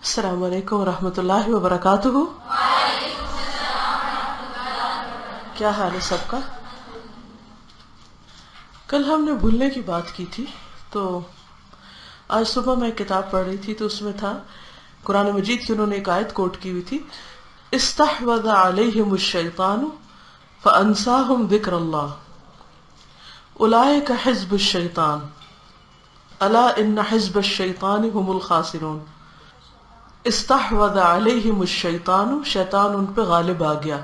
السلام علیکم ورحمۃ اللہ وبرکاتہ. کیا حال ہے سب کا؟ کل ہم نے بھولنے کی بات کی تھی، تو آج صبح میں ایک کتاب پڑھ رہی تھی تو اس میں تھا قرآن مجید کی، انہوں نے ایک آیت کوٹ کی ہوئی تھی، استحوذ علیہم الشیطان فانساہم ذکر اللہ اولئک حزب الشیطان الا ان حزب الشیطان هم الخاسرون. استحوذ علیہم الشیطان، شیطان ان پہ غالب آ گیا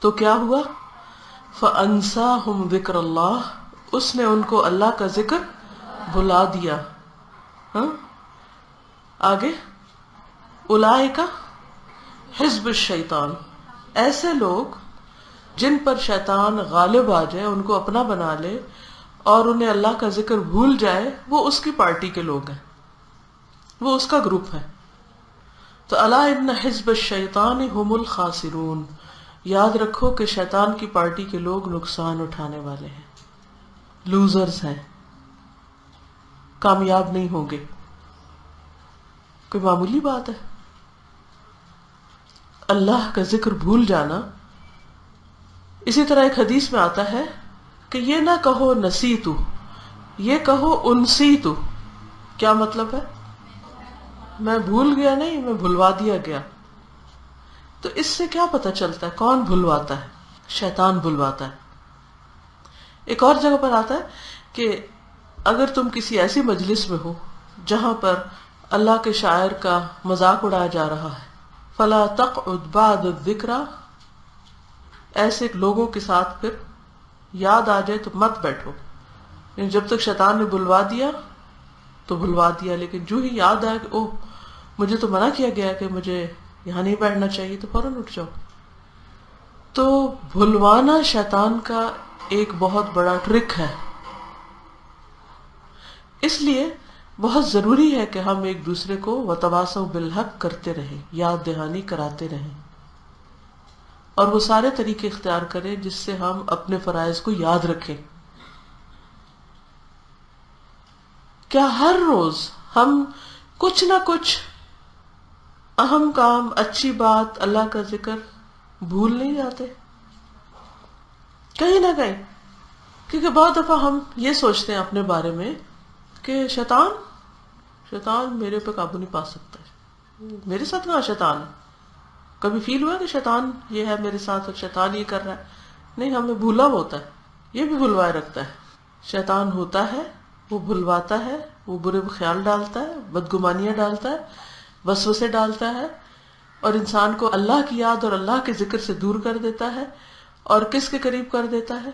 تو کیا ہوا؟ فانساہم ذکر اللہ، اس نے ان کو اللہ کا ذکر بھلا دیا. ہاں آگے اولئک حزب الشیطان، ایسے لوگ جن پر شیطان غالب آ جائے، ان کو اپنا بنا لے اور انہیں اللہ کا ذکر بھول جائے، وہ اس کی پارٹی کے لوگ ہیں، وہ اس کا گروپ ہے. تو الا ان حزب الشیطان هم الخاسرون، یاد رکھو کہ شیطان کی پارٹی کے لوگ نقصان اٹھانے والے ہیں، لوزرز ہیں، کامیاب نہیں ہوں گے. کوئی معمولی بات ہے اللہ کا ذکر بھول جانا. اسی طرح ایک حدیث میں آتا ہے کہ یہ نہ کہو نسیتو، یہ کہو انسیتو. کیا مطلب ہے؟ میں بھول گیا نہیں، میں بھلوا دیا گیا. تو اس سے کیا پتہ چلتا ہے کون بھلواتا ہے؟ شیطان بھلواتا ہے. ایک اور جگہ پر آتا ہے کہ اگر تم کسی ایسی مجلس میں ہو جہاں پر اللہ کے شاعر کا مذاق اڑایا جا رہا ہے، فلا تقعد بعد الذکر، ایسے لوگوں کے ساتھ پھر یاد آ جائے تو مت بیٹھو. یعنی جب تک شیطان نے بلوا دیا تو بلوا دیا، لیکن جو ہی یاد آئے کہ اوہ مجھے تو منع کیا گیا کہ مجھے یہاں نہیں بیٹھنا چاہیے، تو فوراً اٹھ جاؤ. تو بھلوانا شیطان کا ایک بہت بڑا ٹرک ہے. اس لیے بہت ضروری ہے کہ ہم ایک دوسرے کو وتواصوا بالحق کرتے رہیں، یاد دہانی کراتے رہیں، اور وہ سارے طریقے اختیار کریں جس سے ہم اپنے فرائض کو یاد رکھیں. کیا ہر روز ہم کچھ نہ کچھ اہم کام، اچھی بات، اللہ کا ذکر بھول نہیں جاتے کہیں نہ کہیں؟ کیونکہ بہت دفعہ ہم یہ سوچتے ہیں اپنے بارے میں کہ شیطان میرے پہ قابو نہیں پا سکتا ہے، میرے ساتھ کہاں شیطان ہے. کبھی فیل ہوا کہ شیطان یہ ہے میرے ساتھ اور شیطان یہ کر رہا ہے؟ نہیں، ہمیں بھولا ہوا ہوتا ہے، یہ بھی بھلوائے رکھتا ہے. شیطان ہوتا ہے، وہ بھلواتا ہے، وہ برے خیال ڈالتا ہے، بدگمانیاں ڈالتا ہے، وسوسے ڈالتا ہے، اور انسان کو اللہ کی یاد اور اللہ کے ذکر سے دور کر دیتا ہے. اور کس کے قریب کر دیتا ہے؟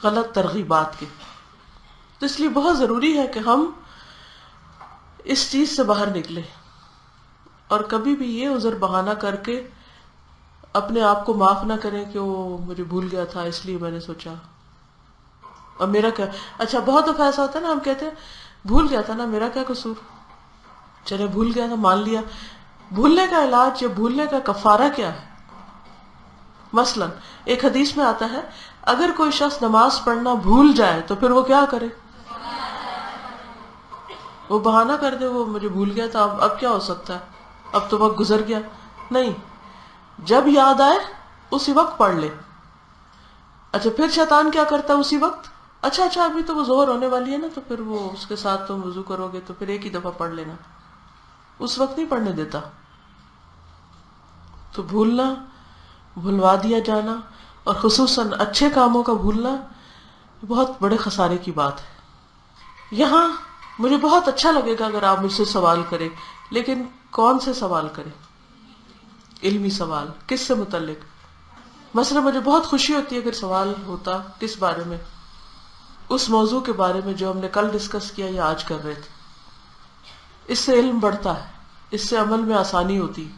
غلط ترغیبات کے. تو اس لیے بہت ضروری ہے کہ ہم اس چیز سے باہر نکلیں، اور کبھی بھی یہ عذر بہانہ کر کے اپنے آپ کو معاف نہ کریں کہ وہ مجھے بھول گیا تھا اس لیے میں نے سوچا، اور میرا کیا. اچھا بہت دفعہ ایسا ہوتا ہے نا، ہم کہتے ہیں بھول گیا تھا نا، میرا کیا قصور، چلے بھول گیا تھا مان لیا. بھولنے کا علاج یا بھولنے کا کفارہ کیا ہے؟ مثلا ایک حدیث میں آتا ہے اگر کوئی شخص نماز پڑھنا بھول جائے تو پھر وہ کیا کرے؟ وہ بہانہ کر دے، وہ مجھے بھول گیا تھا، اب کیا ہو سکتا ہے، اب تو وقت گزر گیا. نہیں، جب یاد آئے اسی وقت پڑھ لے. اچھا پھر شیطان کیا کرتا ہے اسی وقت؟ اچھا ابھی تو وہ ظہر ہونے والی ہے نا، تو پھر وہ اس کے ساتھ تم وضو کرو گے تو پھر ایک ہی دفعہ پڑھ لینا، اس وقت نہیں پڑھنے دیتا. تو بھولنا، بھلوا دیا جانا، اور خصوصاً اچھے کاموں کا بھولنا بہت بڑے خسارے کی بات ہے. یہاں مجھے بہت اچھا لگے گا اگر آپ مجھ سے سوال کریں، لیکن کون سے سوال کریں؟ علمی سوال. کس سے متعلق؟ مثلا مجھے بہت خوشی ہوتی ہے اگر سوال ہوتا کس بارے میں؟ اس موضوع کے بارے میں جو ہم نے کل ڈسکس کیا یا آج کر رہے تھے. اس سے علم بڑھتا ہے، اس سے عمل میں آسانی ہوتی.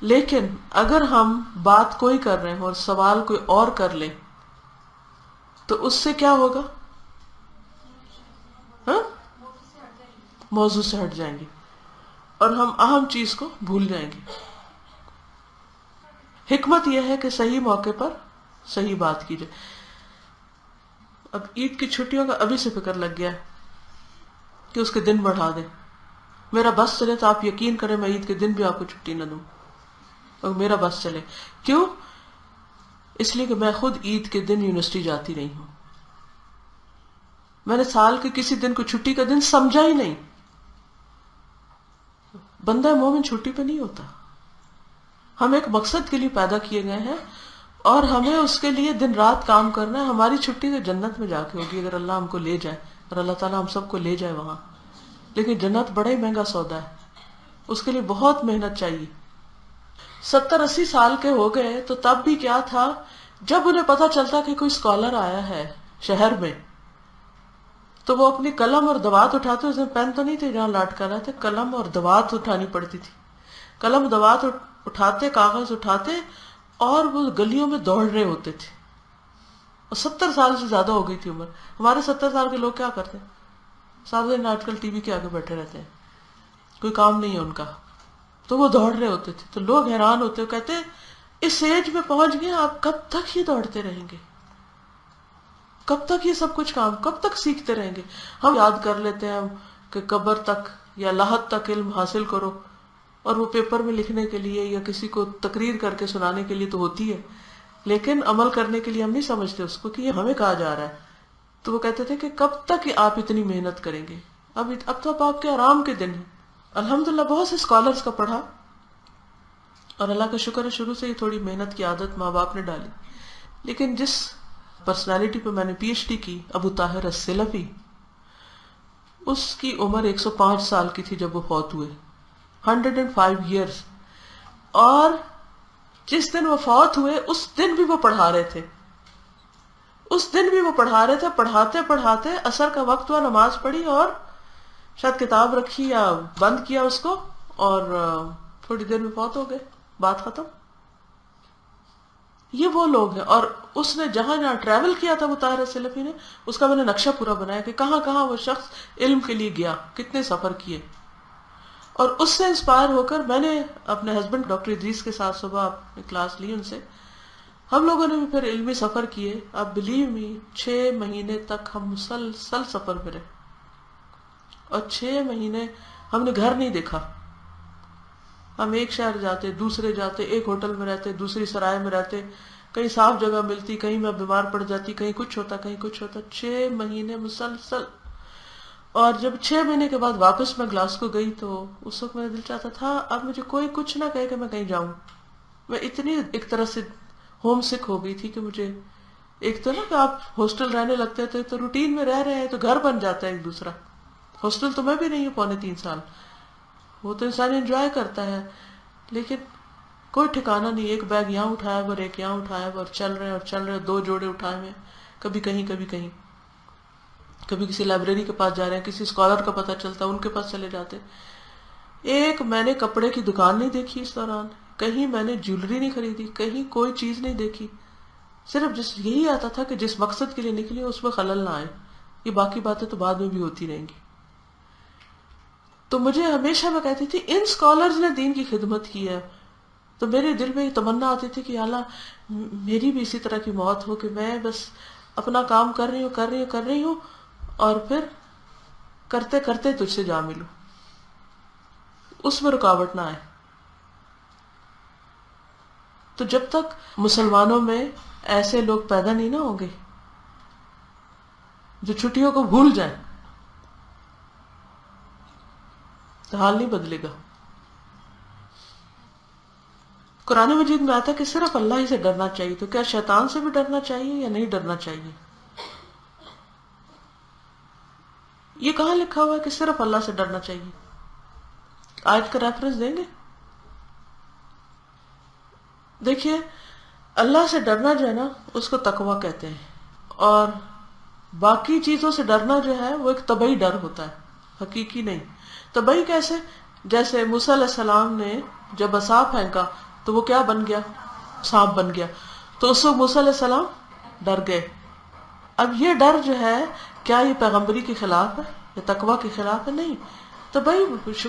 لیکن اگر ہم بات کوئی کر رہے ہیں اور سوال کوئی اور کر لے تو اس سے کیا ہوگا؟ ہاں؟ موضوع سے ہٹ جائیں گے اور ہم اہم چیز کو بھول جائیں گے. حکمت یہ ہے کہ صحیح موقع پر صحیح بات کی جائے. اب عید کی چھٹیوں کا ابھی سے فکر لگ گیا ہے کہ اس کے دن بڑھا دیں. میرا بس چلے تو آپ یقین کریں میں عید کے دن بھی آپ کو چھٹی نہ دوں، اور میرا بس چلے. کیوں؟ اس لیے کہ میں خود عید کے دن یونیورسٹی جاتی نہیں ہوں. میں نے سال کے کسی دن کو چھٹی کا دن سمجھا ہی نہیں. بندہ مومن چھٹی پہ نہیں ہوتا. ہم ایک مقصد کے لیے پیدا کیے گئے ہیں اور ہمیں اس کے لیے دن رات کام کرنا ہے. ہماری چھٹی تو جنت میں جا کے ہوگی اگر اللہ ہم کو لے جائے، اور اللہ تعالیٰ ہم سب کو لے جائے وہاں. لیکن جنت بڑا ہی مہنگا سودا ہے، اس کے لیے بہت محنت چاہیے. 70-80 سال کے ہو گئے تو تب بھی کیا تھا، جب انہیں پتا چلتا کہ کوئی اسکالر آیا ہے شہر میں تو وہ اپنی قلم اور دوات اٹھاتے. اس میں پین تو نہیں تھے جہاں لٹکا رہے تھے، قلم اور دوات اٹھانی پڑتی تھی. قلم دوات اٹھاتے، کاغذ اٹھاتے اور وہ گلیوں میں دوڑ رہے ہوتے تھے. اور 70 سال سے زیادہ ہو گئی تھی عمر. ہمارے 70 سال کے لوگ کیا کرتے ہیں؟ سارے دن آج کل ٹی وی کے آگے بیٹھے رہتے ہیں، کوئی کام نہیں ہے ان کا. تو وہ دوڑ رہے ہوتے تھے. تو لوگ حیران ہوتے، کہتے اس ایج میں پہنچ گئے آپ کب تک یہ دوڑتے رہیں گے؟ کب تک یہ سب کچھ کام کب تک سیکھتے رہیں گے؟ ہم یاد کر لیتے ہیں کہ قبر تک یا لاحت تک علم حاصل کرو، اور وہ پیپر میں لکھنے کے لیے یا کسی کو تقریر کر کے سنانے کے لیے تو ہوتی ہے، لیکن عمل کرنے کے لیے ہم نہیں سمجھتے اس کو کہ یہ ہمیں کہا جا رہا ہے. تو وہ کہتے تھے کہ کب تک آپ اتنی محنت کریں گے؟ اب تو آپ کے آرام کے دن ہیں. الحمدللہ بہت سے اسکالرس کا پڑھا، اور اللہ کا شکر ہے شروع سے ہی تھوڑی محنت کی عادت ماں باپ نے ڈالی. لیکن جس پرسنالٹی پہ میں نے پی ایچ ڈی کی، ابو طاہر السلفی، اس کی عمر 105 سال کی تھی جب وہ فوت ہوئے. 105 ایئرس. اور جس دن وہ فوت ہوئے اس دن بھی وہ پڑھا رہے تھے. اس دن بھی وہ پڑھا رہے تھے. پڑھاتے پڑھاتے عصر کا وقت ہوا، نماز پڑھی اور شاید کتاب رکھی یا بند کیا اس کو، اور تھوڑی دیر میں فوت ہو گئے. بات ختم. یہ وہ لوگ ہیں. اور اس نے جہاں جہاں ٹریول کیا تھا وہ طاہر سلفی نے، اس کا میں نے نقشہ پورا بنایا کہ کہاں کہاں وہ شخص علم کے لیے گیا، کتنے سفر کیے. اور اس سے انسپائر ہو کر میں نے اپنے ہسبینڈ ڈاکٹر ادریس کے ساتھ صبح اپنی کلاس لی ان سے. ہم لوگوں نے بھی پھر علمی سفر کیے. اب بلیو می 6 مہینے تک ہم مسلسل سفر پہ رہے، اور 6 مہینے ہم نے گھر نہیں دیکھا. ہم ایک شہر جاتے، دوسرے جاتے، ایک ہوٹل میں رہتے، دوسری سرائے میں رہتے، کہیں صاف جگہ ملتی، کہیں میں بیمار پڑ جاتی، کہیں کچھ ہوتا کہیں کچھ ہوتا. 6 مہینے مسلسل. اور جب 6 مہینے کے بعد واپس میں گلاسکو گئی تو اس وقت میرا دل چاہتا تھا اب مجھے کوئی کچھ نہ کہے کہ میں کہیں جاؤں. میں اتنی ایک طرح سے ہوم سک ہو گئی تھی کہ مجھے، ایک تو نا کہ آپ ہاسٹل رہنے لگتے تھے تو روٹین میں رہ رہے ہیں تو گھر بن جاتا ہے ایک دوسرا. ہاسٹل تو میں بھی نہیں ہوں 2.25 سال. وہ تو انسان انجوائے کرتا ہے، لیکن کوئی ٹھکانہ نہیں. ایک بیگ یہاں اٹھایا اور ایک یہاں اٹھایا اور چل رہے اور چل رہے. 2 جوڑے اٹھائے ہوئے، کبھی کہیں کبھی کہیں، کبھی کسی لائبریری کے پاس جا رہے ہیں، کسی اسکالر کا پتہ چلتا ان کے پاس چلے جاتے. ایک میں نے کپڑے کی دکان نہیں دیکھی اس دوران، کہیں میں نے جیولری نہیں خریدی، کہیں کوئی چیز نہیں دیکھی. صرف یہی آتا تھا کہ جس مقصد کے لیے نکلی اس میں خلل نہ آئے. یہ باقی باتیں تو بعد میں بھی ہوتی رہیں گی. تو مجھے ہمیشہ میں کہتی تھی ان اسکالرز نے دین کی خدمت کی ہے. تو میرے دل میں یہ تمنا آتی تھی کہ اللہ میری بھی اسی طرح کی موت ہو کہ میں بس اپنا کام کر رہی ہوں اور پھر کرتے کرتے تجھ سے جا ملوں، اس میں رکاوٹ نہ آئے. تو جب تک مسلمانوں میں ایسے لوگ پیدا نہیں نہ ہوں گے جو چھٹیوں کو بھول جائیں تو حال نہیں بدلے گا. قرآن مجید میں آتا ہے کہ صرف اللہ ہی سے ڈرنا چاہیے. تو کیا شیطان سے بھی ڈرنا چاہیے یا نہیں ڈرنا چاہیے؟ یہ کہاں لکھا ہوا ہے کہ صرف اللہ سے ڈرنا چاہیے؟ آیت کا ریفرنس دیں گے؟ دیکھیے اللہ سے ڈرنا جو ہے نا اس کو تقویٰ کہتے ہیں، اور باقی چیزوں سے ڈرنا جو ہے وہ ایک طبعی ڈر ہوتا ہے، حقیقی نہیں. طبعی کیسے؟ جیسے موسیٰ علیہ السلام نے جب عصا پھینکا تو وہ کیا بن گیا؟ سانپ بن گیا. تو اس وقت موسیٰ علیہ السلام ڈر گئے. اب یہ ڈر جو ہے کیا یہ پیغمبری کے خلاف ہے یا تقویٰ کے خلاف ہے؟ نہیں. طبعی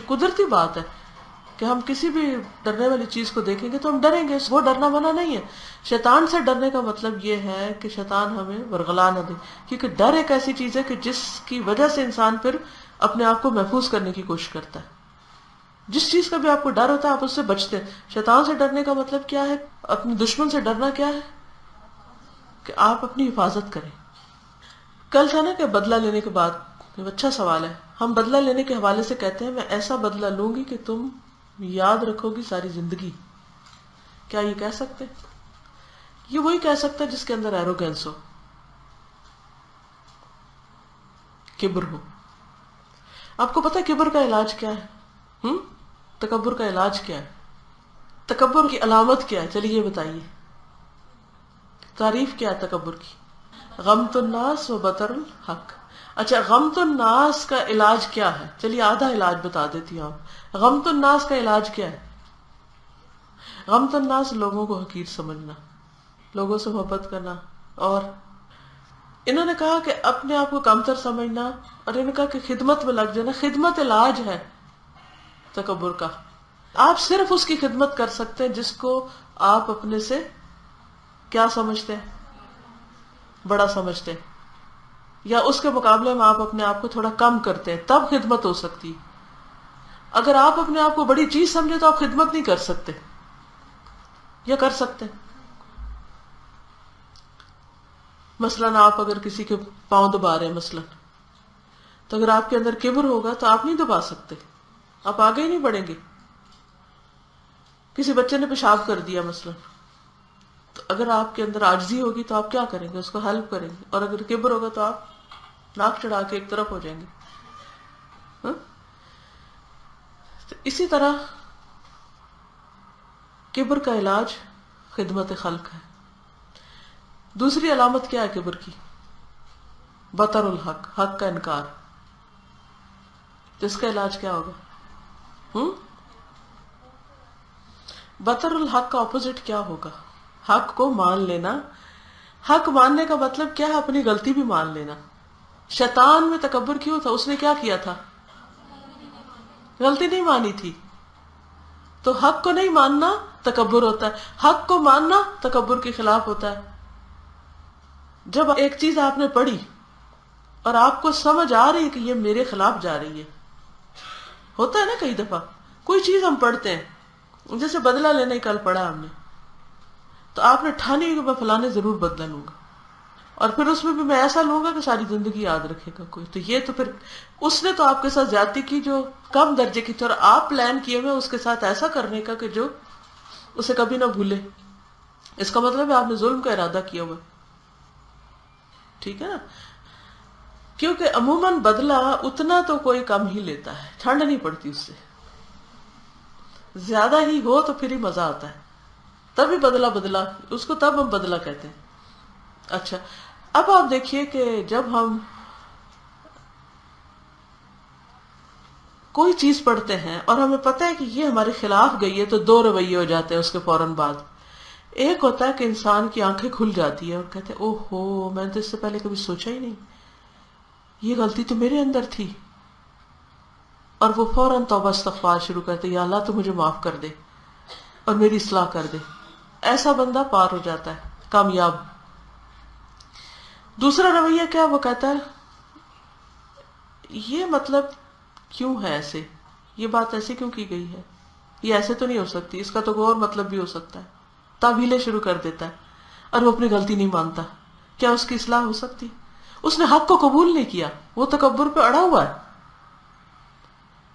قدرتی بات ہے کہ ہم کسی بھی ڈرنے والی چیز کو دیکھیں گے تو ہم ڈریں گے. وہ ڈرنا منع نہیں ہے. شیطان سے ڈرنے کا مطلب یہ ہے کہ شیطان ہمیں ورغلا نہ دے، کیونکہ ڈر ایک ایسی چیز ہے کہ جس کی وجہ سے انسان پھر اپنے آپ کو محفوظ کرنے کی کوشش کرتا ہے. جس چیز کا بھی آپ کو ڈر ہوتا ہے آپ اس سے بچتے ہیں. شیطان سے ڈرنے کا مطلب کیا ہے؟ اپنے دشمن سے ڈرنا کیا ہے؟ کہ آپ اپنی حفاظت کریں. کل تھا نا کہ بدلہ لینے کے بعد، یہ اچھا سوال ہے. ہم بدلہ لینے کے حوالے سے کہتے ہیں میں ایسا بدلہ لوں گی کہ تم یاد رکھو گی ساری زندگی. کیا یہ کہہ سکتے؟ یہ وہی کہہ سکتا ہے جس کے اندر ایروگینس ہو، کبر ہو. آپ کو پتا کبر کا علاج کیا ہے؟ تکبر کا علاج کیا ہے؟ تکبر کی علامت کیا ہے؟ چلیے یہ بتائیے. تعریف کیا ہے تکبر کی؟ غمت الناس و بطر الحق. اچھا، غمت الناس کا علاج کیا ہے؟ چلیے آدھا علاج بتا دیتی ہوں. غمت الناس کا علاج کیا ہے؟ غمت الناس لوگوں کو حقیر سمجھنا، لوگوں سے محبت کرنا. اور انہوں نے کہا کہ اپنے آپ کو کمتر سمجھنا، اور انہوں نے کہا کہ خدمت میں لگ جانا. خدمت علاج ہے تکبر کا. آپ صرف اس کی خدمت کر سکتے ہیں جس کو آپ اپنے سے کیا سمجھتے ہیں؟ بڑا سمجھتے ہیں، یا اس کے مقابلے میں آپ اپنے آپ کو تھوڑا کم کرتے ہیں، تب خدمت ہو سکتی. اگر آپ اپنے آپ کو بڑی چیز سمجھے تو آپ خدمت نہیں کر سکتے، یا کر سکتے ہیں؟ مثلاً آپ اگر کسی کے پاؤں دبا رہے ہیں مثلاً، تو اگر آپ کے اندر کبر ہوگا تو آپ نہیں دبا سکتے، آپ آگے ہی نہیں بڑھیں گے. کسی بچے نے پیشاب کر دیا مثلاً، تو اگر آپ کے اندر عاجزی ہوگی تو آپ کیا کریں گے؟ اس کو ہیلپ کریں گے. اور اگر کبر ہوگا تو آپ ناک چڑھا کے ایک طرف ہو جائیں گے. ہاں؟ تو اسی طرح کبر کا علاج خدمت خلق ہے. دوسری علامت کیا ہے کبر کی؟ بطر الحق، حق کا انکار. تو اس کا علاج کیا ہوگا؟ بطر الحق کا اپوزٹ کیا ہوگا؟ حق کو مان لینا. حق ماننے کا مطلب کیا ہے؟ اپنی غلطی بھی مان لینا. شیطان میں تکبر کیوں تھا؟ اس نے کیا کیا تھا؟ غلطی نہیں مانی تھی. تو حق کو نہیں ماننا تکبر ہوتا ہے، حق کو ماننا تکبر کے خلاف ہوتا ہے. جب ایک چیز آپ نے پڑھی اور آپ کو سمجھ آ رہی ہے کہ یہ میرے خلاف جا رہی ہے. ہوتا ہے نا کئی دفعہ کوئی چیز ہم پڑھتے ہیں، جیسے بدلہ لینے کل پڑھا ہم نے، تو آپ نے ٹھانی ہوئی کہ میں فلانے ضرور بدلہ لوں گا، اور پھر اس میں بھی میں ایسا لوں گا کہ ساری زندگی یاد رکھے گا کوئی. تو یہ تو پھر اس نے تو آپ کے ساتھ زیادتی کی جو کم درجے کی تھی، اور آپ پلان کیے ہوئے اس کے ساتھ ایسا کرنے کا کہ جو اسے کبھی نہ بھولے. اس کا مطلب ہے آپ نے ظلم کا ارادہ کیا ہوا. ٹھیک ہے نا؟ کیونکہ عموماً بدلہ اتنا تو کوئی کم ہی لیتا ہے، ٹھنڈ نہیں پڑتی اس سے. زیادہ ہی ہو تو پھر ہی مزہ آتا ہے، تبھی بدلہ اس کو تب ہم بدلہ کہتے ہیں. اچھا، اب آپ دیکھیے کہ جب ہم کوئی چیز پڑھتے ہیں اور ہمیں پتہ ہے کہ یہ ہمارے خلاف گئی ہے، تو دو رویے ہو جاتے ہیں اس کے فوراً بعد. ایک ہوتا ہے کہ انسان کی آنکھیں کھل جاتی ہے اور کہتے ہیں اوہ ہو، میں نے تو اس سے پہلے کبھی سوچا ہی نہیں، یہ غلطی تو میرے اندر تھی. اور وہ فوراً توبہ استغفار شروع کرتے، یا اللہ تو مجھے معاف کر دے اور میری اصلاح کر دے. ایسا بندہ پار ہو جاتا ہے، کامیاب. دوسرا رویہ کیا؟ وہ کہتا ہے یہ مطلب کیوں ہے ایسے، یہ بات ایسے کیوں کی گئی ہے، یہ ایسے تو نہیں ہو سکتی، اس کا تو کوئی اور مطلب بھی ہو سکتا ہے. تعویلیں شروع کر دیتا ہے اور وہ اپنی غلطی نہیں مانتا. کیا اس کی اصلاح ہو سکتی؟ اس نے حق کو قبول نہیں کیا، وہ تکبر پہ اڑا ہوا ہے.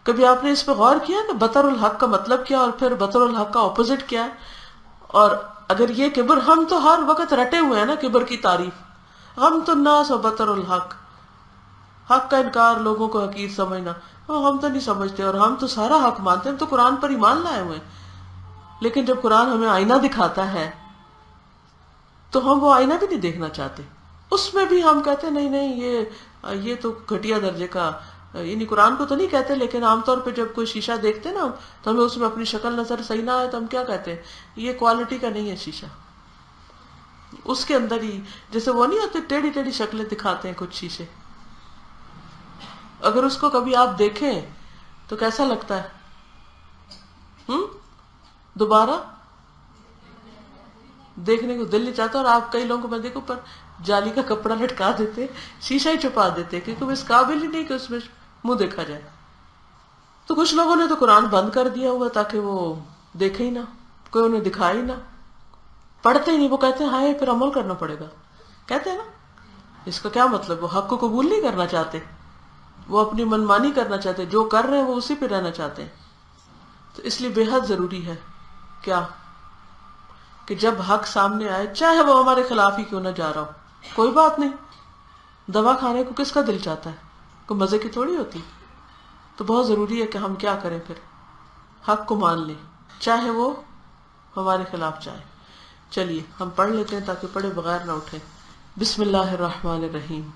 کبھی آپ نے اس پہ غور کیا کہ بطر الحق کا مطلب کیا، اور پھر بطر الحق کا اپوزٹ کیا ہے؟ اور اگر یہ کبر، ہم تو ہر وقت رٹے ہوئے ہیں نا کبر کی تعریف. غمت الناس و بطر الحق، حق کا انکار، لوگوں کو حقیر سمجھنا. ہم تو نہیں سمجھتے، اور ہم تو سارا حق مانتے ہیں، ہم تو قرآن پر ایمان لائے ہوئے ہیں. لیکن جب قرآن ہمیں آئینہ دکھاتا ہے تو ہم وہ آئینہ بھی نہیں دیکھنا چاہتے. اس میں بھی ہم کہتے ہیں نہیں نہیں، یہ تو گھٹیا درجے کا، یعنی قرآن کو تو نہیں کہتے، لیکن عام طور پہ جب کوئی شیشہ دیکھتے ہیں نا تو ہمیں اس میں اپنی شکل نظر صحیح نہ آئے تو ہم کیا کہتے ہیں؟ یہ کوالٹی کا نہیں ہے شیشہ. اس کے اندر ہی جیسے وہ نہیں ہوتے ٹیڑھی ٹیڑھی شکلیں دکھاتے ہیں کچھ شیشے، اگر اس کو کبھی آپ دیکھیں تو کیسا لگتا ہے؟ دوبارہ دیکھنے کو دل نہیں چاہتا. اور آپ کئی لوگوں کو میں دیکھوں پر جالی کا کپڑا لٹکا دیتے، شیشہ ہی چھپا دیتے، کیونکہ وہ اس قابل ہی نہیں کہ اس میں منہ دیکھا جائے. تو کچھ لوگوں نے تو قرآن بند کر دیا ہوا تاکہ وہ دیکھے ہی نہ، کوئی انہیں دکھائے ہی نہ، پڑھتے ہی نہیں. وہ کہتے ہیں ہائے پھر عمل کرنا پڑے گا. کہتے ہیں نا، اس کا کیا مطلب؟ وہ حق کو قبول نہیں کرنا چاہتے، وہ اپنی منمانی کرنا چاہتے، جو کر رہے ہیں وہ اسی پہ رہنا چاہتے ہیں. تو اس لیے بے حد ضروری ہے کیا کہ جب حق سامنے آئے، چاہے وہ ہمارے خلاف ہی کیوں نہ جا رہا ہو، کوئی بات نہیں. دوا کھانے کو کس کا دل چاہتا ہے؟ کوئی مزے کی تھوڑی ہوتی. تو بہت ضروری ہے کہ ہم کیا کریں، پھر حق کو مان لیں چاہے وہ ہمارے خلاف جائے. چلیے ہم پڑھ لیتے ہیں تاکہ پڑھے بغیر نہ اٹھیں. بسم اللہ الرحمن الرحیم.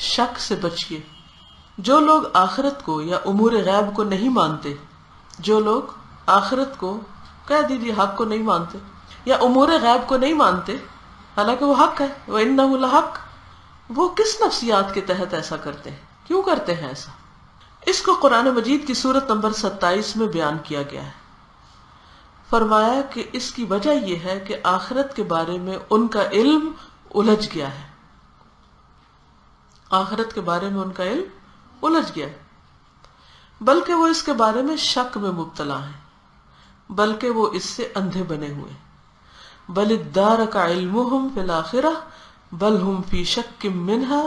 شک سے بچیے. جو لوگ آخرت کو یا امور غیب کو نہیں مانتے، جو لوگ آخرت کو، کہہ دیجیے حق کو نہیں مانتے یا امور غیب کو نہیں مانتے، حالانکہ وہ حق ہے، وَإِنَّهُ لَحَقٌّ، وہ کس نفسیات کے تحت ایسا کرتے ہیں؟ کیوں کرتے ہیں ایسا؟ اس کو قرآن مجید کی سورت نمبر 27 میں بیان کیا گیا ہے. فرمایا کہ اس کی وجہ یہ ہے کہ آخرت کے بارے میں ان کا علم الجھ گیا ہے. آخرت کے بارے میں ان کا علم الجھ گیا ہے، بلکہ وہ اس کے بارے میں شک میں مبتلا ہیں، بلکہ وہ اس سے اندھے بنے ہوئے. بل ادارک علمہم فی الآخرہ بل ہم فی شک منہا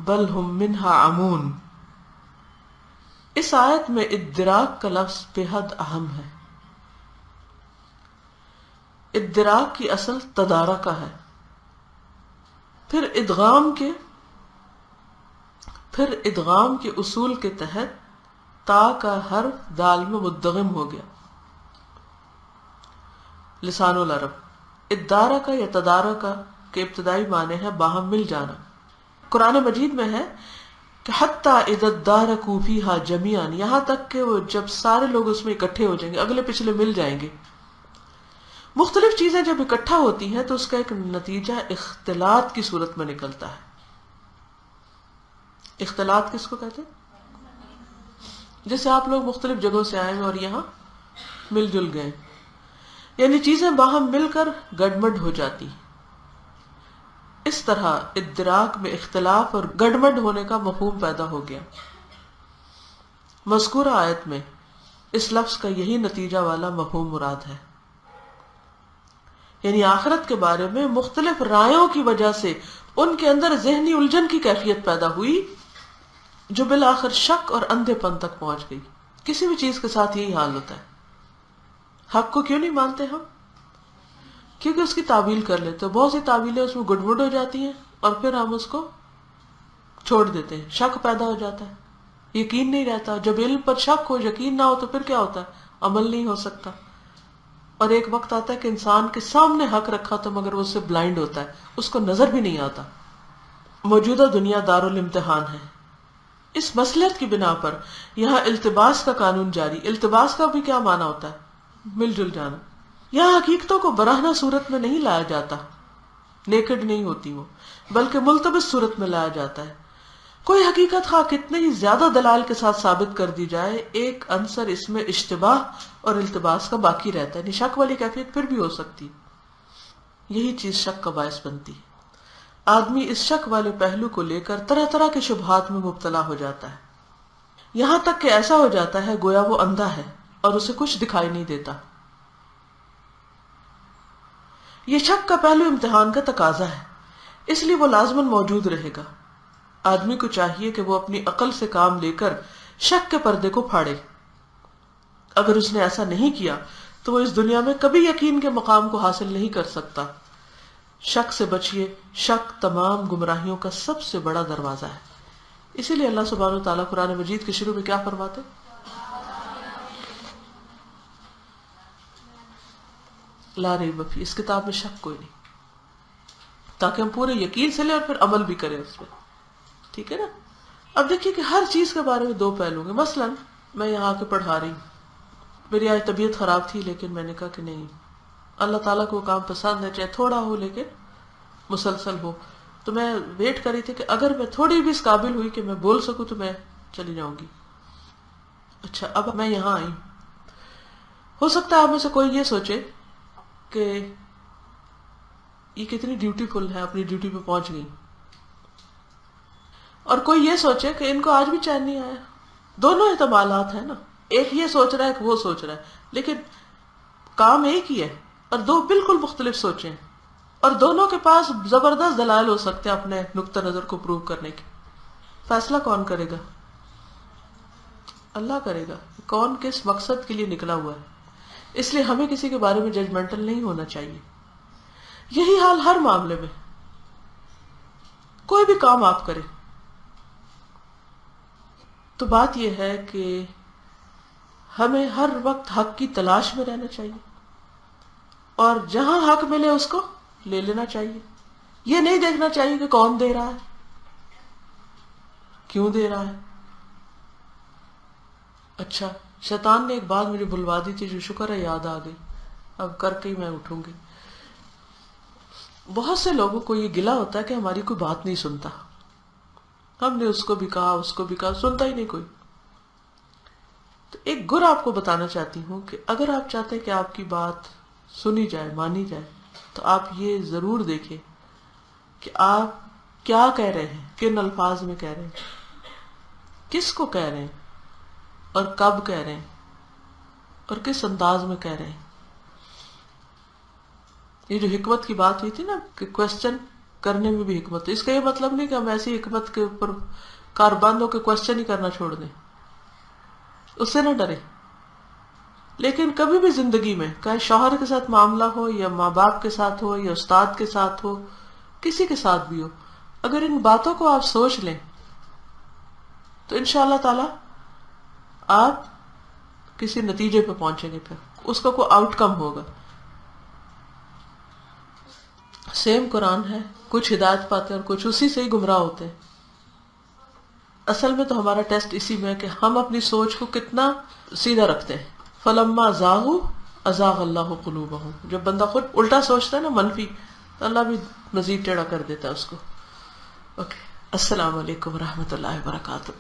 بل ہم منہا عمون. اس آیت میں ادراک کا لفظ بے حد اہم ہے. ادراک کی اصل تدارک ہے، پھر ادغام کے اصول کے تحت تا کا حرف دال میں مدغم ہو گیا. لسان العرب ادارکا یا تدارکا کے ابتدائی معنی ہے باہم مل جانا. قرآن مجید میں ہے کہ حتی اذا ادارکوا فیہا جمیعا، یہاں تک کہ وہ جب سارے لوگ اس میں اکٹھے ہو جائیں گے، اگلے پچھلے مل جائیں گے. مختلف چیزیں جب اکٹھا ہوتی ہیں تو اس کا ایک نتیجہ اختلاط کی صورت میں نکلتا ہے. اختلاط کس کو کہتے ہیں؟ جیسے آپ لوگ مختلف جگہوں سے آئے ہیں اور یہاں مل جل گئے، یعنی چیزیں باہم مل کر گڈمڈ ہو جاتی. اس طرح ادراک میں اختلاف اور گڈمڈ ہونے کا مفہوم پیدا ہو گیا. مذکورہ آیت میں اس لفظ کا یہی نتیجہ والا مفہوم مراد ہے، یعنی آخرت کے بارے میں مختلف رائےوں کی وجہ سے ان کے اندر ذہنی الجھن کی کیفیت پیدا ہوئی جو بالآخر شک اور اندھے پن تک پہنچ گئی. کسی بھی چیز کے ساتھ یہی حال ہوتا ہے. حق کو کیوں نہیں مانتے ہم؟ کیونکہ اس کی تعویل کر لیتے. بہت سی تعویلیں اس میں گڑبڑ ہو جاتی ہیں اور پھر ہم اس کو چھوڑ دیتے ہیں. شک پیدا ہو جاتا ہے، یقین نہیں رہتا. جب علم پر شک ہو، یقین نہ ہو تو پھر کیا ہوتا ہے؟ عمل نہیں ہو سکتا. اور ایک وقت آتا ہے کہ انسان کے سامنے حق رکھا تو مگر وہ اس سے بلائنڈ ہوتا ہے، اس کو نظر بھی نہیں آتا. موجودہ دنیا دارالامتحان ہے. اس مصلحت کی بنا پر یہاں التباس کا قانون جاری. التباس کا بھی کیا معنی ہوتا ہے؟ مل جل جانا. یہاں حقیقتوں کو براہنہ صورت میں نہیں لایا جاتا، نیکڈ نہیں ہوتی وہ، بلکہ ملتبس صورت میں لایا جاتا ہے. کوئی حقیقت خواہ کتنے ہی زیادہ دلائل کے ساتھ ثابت کر دی جائے، ایک عنصر اس میں اشتباہ اور التباس کا باقی رہتا ہے. یعنی شک والی کیفیت پھر بھی ہو سکتی. یہی چیز شک کا باعث بنتی. آدمی اس شک والے پہلو کو لے کر طرح طرح کے شبہات میں مبتلا ہو جاتا ہے، یہاں تک کہ ایسا ہو جاتا ہے گویا وہ اندھا ہے اور اسے کچھ دکھائی نہیں دیتا. یہ شک کا پہلو امتحان کا تقاضا ہے، اس لیے وہ لازماً موجود رہے گا. آدمی کو چاہیے کہ وہ اپنی عقل سے کام لے کر شک کے پردے کو پھاڑے. اگر اس نے ایسا نہیں کیا تو وہ اس دنیا میں کبھی یقین کے مقام کو حاصل نہیں کر سکتا. شک سے بچیے. شک تمام گمراہیوں کا سب سے بڑا دروازہ ہے. اسی لیے اللہ سبحانہ وتعالیٰ قرآن مجید کے شروع میں کیا فرماتے؟ لا ریب فیہ، اس کتاب میں شک کوئی نہیں، تاکہ ہم پورے یقین سے لیں اور پھر عمل بھی کریں اس پہ. ٹھیک ہے نا؟ اب دیکھیے کہ ہر چیز کے بارے میں دو پہلو ہیں. مثلا میں یہاں آ کے پڑھا رہی ہوں، میری آج طبیعت خراب تھی لیکن میں نے کہا کہ نہیں، اللہ تعالیٰ کو وہ کام پسند ہے، چاہے تھوڑا ہو لیکن مسلسل ہو. تو میں ویٹ کر رہی تھی کہ اگر میں تھوڑی بھی اس قابل ہوئی کہ میں بول سکوں تو میں چلی جاؤں گی. اچھا اب میں یہاں آئی. ہو سکتا ہے آپ میں سے کوئی یہ سوچے کہ یہ کتنی ڈیوٹی فل ہے، اپنی ڈیوٹی پہ پہنچ گئی، اور کوئی یہ سوچے کہ ان کو آج بھی چین نہیں آیا. دونوں احتمالات ہیں نا. ایک یہ سوچ رہا ہے کہ وہ سوچ رہا ہے، لیکن کام ایک ہی ہے اور دو بالکل مختلف سوچیں ہیں، اور دونوں کے پاس زبردست دلائل ہو سکتے ہیں اپنے نقطہ نظر کو پروو کرنے کے. فیصلہ کون کرے گا؟ اللہ کرے گا کون کس مقصد کے لیے نکلا ہوا ہے. اس لیے ہمیں کسی کے بارے میں ججمنٹل نہیں ہونا چاہیے. یہی حال ہر معاملے میں، کوئی بھی کام آپ کریں تو بات یہ ہے کہ ہمیں ہر وقت حق کی تلاش میں رہنا چاہیے، اور جہاں حق ملے اس کو لے لینا چاہیے. یہ نہیں دیکھنا چاہیے کہ کون دے رہا ہے، کیوں دے رہا ہے. اچھا، شیطان نے ایک بات مجھے بلوا دی تھی جو شکر ہے یاد آ گئی، اب کر کے ہی میں اٹھوں گی. بہت سے لوگوں کو یہ گلہ ہوتا ہے کہ ہماری کوئی بات نہیں سنتا، ہم نے اس کو بھی کہا اس کو بھی کہا، سنتا ہی نہیں کوئی. تو ایک گر آپ کو بتانا چاہتی ہوں کہ اگر آپ چاہتے ہیں کہ آپ کی بات سنی جائے، مانی جائے، تو آپ یہ ضرور دیکھیں کہ آپ کیا کہہ رہے ہیں، کن الفاظ میں کہہ رہے ہیں، کس کو کہہ رہے ہیں، اور کب کہہ رہے ہیں، اور کس انداز میں کہہ رہے ہیں. یہ جو حکمت کی بات ہوئی تھی نا کہ کوشچن کرنے میں بھی حکمت ہے، اس کا یہ مطلب نہیں کہ ہم ایسی حکمت کے اوپر کار بند ہو کے کوشچن ہی کرنا چھوڑ دیں، اس سے نہ ڈرے. لیکن کبھی بھی زندگی میں، چاہے شوہر کے ساتھ معاملہ ہو یا ماں باپ کے ساتھ ہو یا استاد کے ساتھ ہو، کسی کے ساتھ بھی ہو، اگر ان باتوں کو آپ سوچ لیں تو انشاءاللہ تعالی آپ کسی نتیجے پہ پہنچیں گے، پھر اس کا کوئی آؤٹ کم ہوگا. سیم قرآن ہے، کچھ ہدایت پاتے ہیں اور کچھ اسی سے ہی گمراہ ہوتے ہیں. اصل میں تو ہمارا ٹیسٹ اسی میں ہے کہ ہم اپنی سوچ کو کتنا سیدھا رکھتے ہیں. فلما زاغوا ازاغ اللہ قلوبہم. جب بندہ خود الٹا سوچتا ہے نا، منفی، تو اللہ بھی مزید ٹیڑھا کر دیتا ہے اس کو. اوکے، السلام علیکم ورحمۃ اللہ وبرکاتہ.